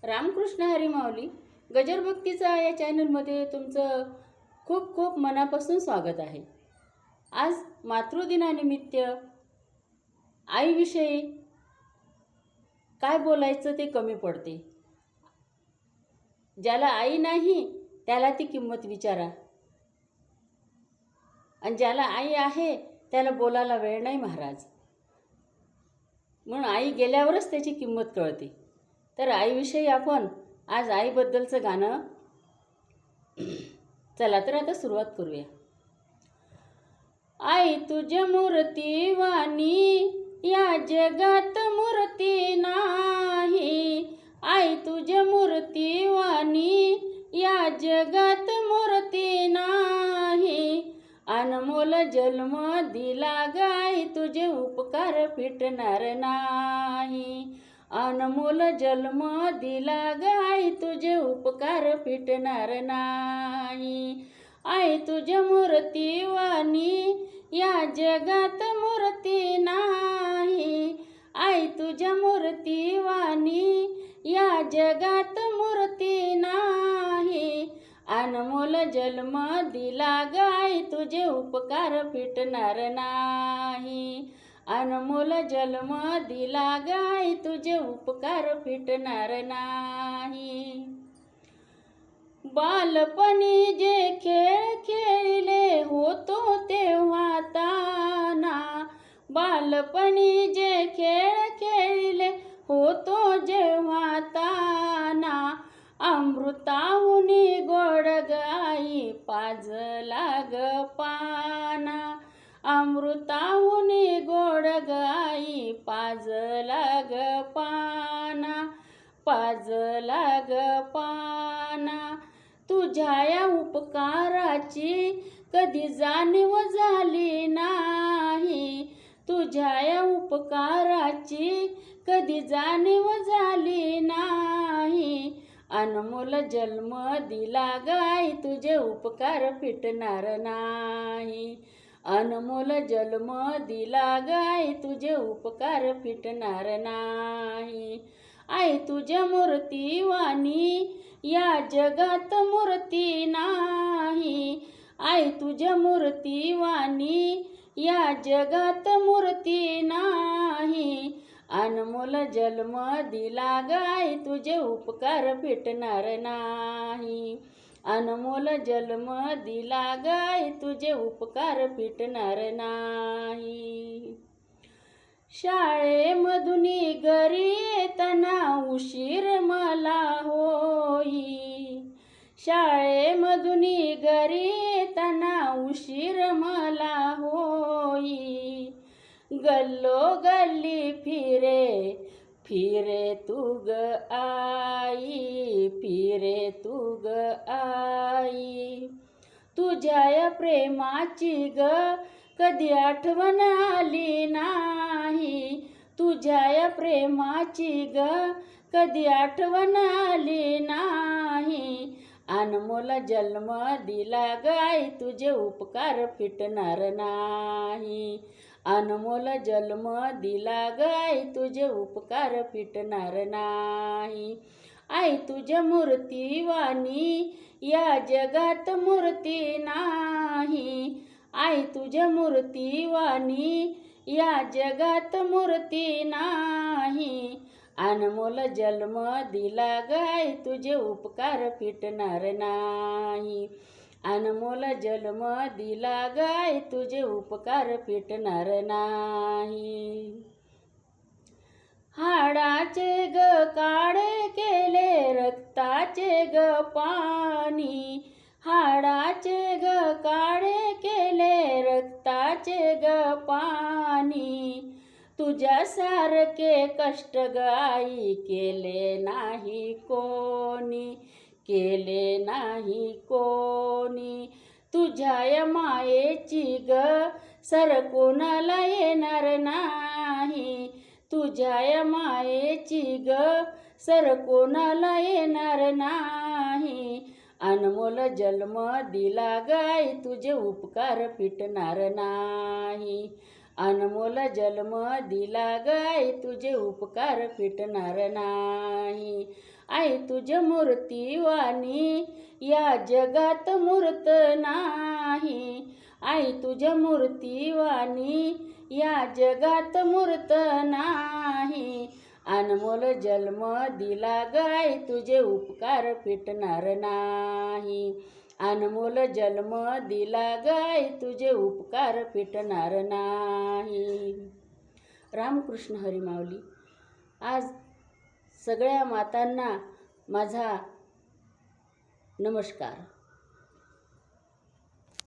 रामकृष्ण हरी माऊली गजरभक्तीचा या चॅनलमध्ये तुमचं खूप खूप मनापासून स्वागत आहे. आज मातृदिनानिमित्त आईविषयी काय बोलायचं ते कमी पडते. ज्याला आई नाही त्याला ती किंमत विचारा, आणि ज्याला आई आहे त्याला बोलायला वेळ नाही महाराज. म्हणून आई गेल्यावरच त्याची किंमत कळते. तर आईविषयी आपण आज आईबद्दलचं गाणं चला तर आता सुरुवात करूया. आई तुझ्या मूर्ती वाणी या जगात मूर्ती नाही. आई तुझ्या मूर्ती वाणी या जगात मूर्ती नाही. अनमोल जन्म दिला गाई तुझे उपकार फिटणार नाही. अनमोल जन्म दिला गाई तुझे उपकार फिटणार नाही. आई तुझ्या मूर्ती वाणी या जगात मूर्ती नाही. आई तुझ्या मूर्ती वाणी या जगात मूर्ती नाही. अनमोल जन्म दिला गाई तुझे उपकार फिटणार नाही. अनमोल जन्म दिला गाई तुझे उपकार फिटणार नाही. बालपणी जे खेळ खेळले होतो तेव्हा ताना. बालपणी जे खेळ खेळले होतो जेव्हा ताना. अमृताहुनी गोड गाई पाजला ग पाना. अमृताहुनी गोड गाई पाजला ग पाना. पाजला ग पाना. तुझ्या या उपकाराची कधी जाणीव झाली नाही. तुझ्या या उपकाराची कधी जाणीव झाली नाही. अनमोल जन्म दिला गाई तुझे उपकार फिटणार नाही. अनमोल जन्म दिला गाई तुझे उपकार फिटणार नाही. आई तुझ्या मूर्ती वाणी या जगात मूर्ती नाही. आई तुझ्या मूर्ती वाणी या जगात मूर्ती नाही. अनमोल जन्म दिला गाई तुझे उपकार फिटणार नाही. अनमोल जन्म दिला गाई तुझे उपकार फिटणार नाही. शाळेमधून घरी येताना उशीर मला होई. शाळेमधून घरी येताना उशीर मला होई. गल्लोगल्ली फिरे फिरे तू ग आई. फिरे तू ग आई. तुझ्या या प्रेमाची ग कधी आठवण आली नाही. तुझ्या या प्रेमाची ग कधी आठवण आली नाही. अनमोल जन्म दिला गाई तुझे उपकार फिटणार नाही. अनमोल जन्म दिला गाई तुझे उपकार फिटणार नाही. आई तुझ्या मूर्ती वाणी या जगात मूर्ती नाही. आई तुझ्या मूर्ती वाणी या जगात मूर्ती नाही. अनमोल जन्म दिला गाई तुझे उपकार फिटणार नाही. अनमोल जन्म दिला गाई तुझे उपकार फिटणार नाही. हाडाचे ग काळे केले रक्ताचे ग पाणी. हाडाचे ग काळे केले रक्ताचे ग पाणी. तुझ्यासारखे कष्ट गाई केले नाही कोणी. केले नाही कोणी. तुझ्या या मायेची ग सर कोणाला येणार नाही. तुझ्या या मायेची ग सर कोणाला येणार नाही. अनमोल जन्म दिला गाई तुझे उपकार फिटणार नाही. अनमोल जन्म दिला गाई तुझे उपकार फिटणार नाही. आई तुझ मूर्तीवानी या जगात मूर्त नाही. आई तुझ मूर्तीवानी या जगात मूर्त नाही. अनमोल जन्म दिला गाय तुझे उपकार फिटणार नाही. अनमोल जन्म दिला गाय तुझे उपकार फिटणार नाही. रामकृष्ण हरी माऊली. आज सगळ्या मातांना माझा नमस्कार.